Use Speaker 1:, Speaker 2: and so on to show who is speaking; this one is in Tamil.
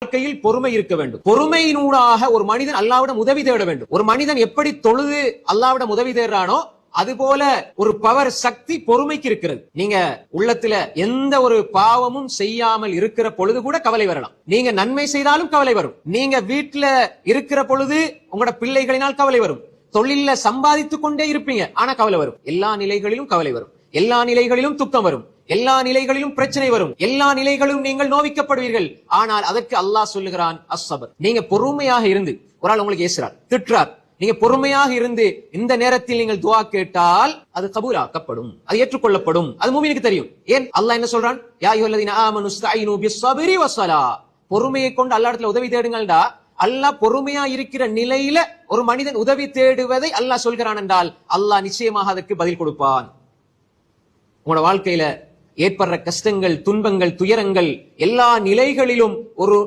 Speaker 1: வாழ்க்கையில் பொறுமை இருக்க வேண்டும். பொறுமையினூடாக ஒரு மனிதன் அல்லாஹ்விடம் உதவி தேட வேண்டும். ஒரு மனிதன் எப்படி தொழுது அல்லாஹ்விடம் உதவி தேடுறானோ அதுபோல ஒரு பவர் சக்தி பொறுமைக்கு இருக்கிறது. நீங்க உள்ளத்துல எந்த ஒரு பாவமும் செய்யாமல் இருக்கிற பொழுது கூட கவலை வரலாம். நீங்க நன்மை செய்தாலும் கவலை வரும். நீங்க வீட்டுல இருக்கிற பொழுது உங்களோட பிள்ளைகளினால் கவலை வரும். தொழில சம்பாதித்துக் கொண்டே இருப்பீங்க, ஆனா கவலை வரும். எல்லா நிலைகளிலும் கவலை வரும். எல்லா நிலைகளிலும் துக்கம் வரும். எல்லா நிலைகளிலும் பிரச்சனை வரும். எல்லா நிலைகளிலும் நீங்கள் நோவிக்கப்படுவீர்கள். ஆனால் அதற்கு அல்லாஹ் சொல்லுகிறான் அஸ்ஸபர். நீங்க பொறுமையாக இருந்து, ஒரு ஆள் உங்களுக்கு ஏசுறார், திட்டுறார், நீங்க பொறுமையாக இருந்து இந்த நேரத்தில் நீங்கள் துஆ கேட்டால் அது கபூலாக்கப்படும், அது ஏற்றுக்கொள்ளப்படும். அது மூமினுக்கு தெரியும். ஏன் அல்லாஹ் என்ன சொல்றான்? யா அய்யுஹல்லதீன ஆமனு இஸ்தஈனு பிஸ்ஸப்ரி வஸ்ஸலா. பொறுமையை கொண்டு அல்லாஹ்விடத்தில் உதவி தேடுங்கள்டா. அல்லாஹ் பொறுமையா இருக்கிற நிலையில ஒரு மனிதன் உதவி தேடுவதை அல்லாஹ் சொல்கிறான் என்றால் அல்லாஹ் நிச்சயமாக அதற்கு பதில் கொடுப்பான். உங்களோட வாழ்க்கையில ஏற்படுற கஷ்டங்கள், துன்பங்கள், துயரங்கள் எல்லா நிலைகளிலும் ஒரு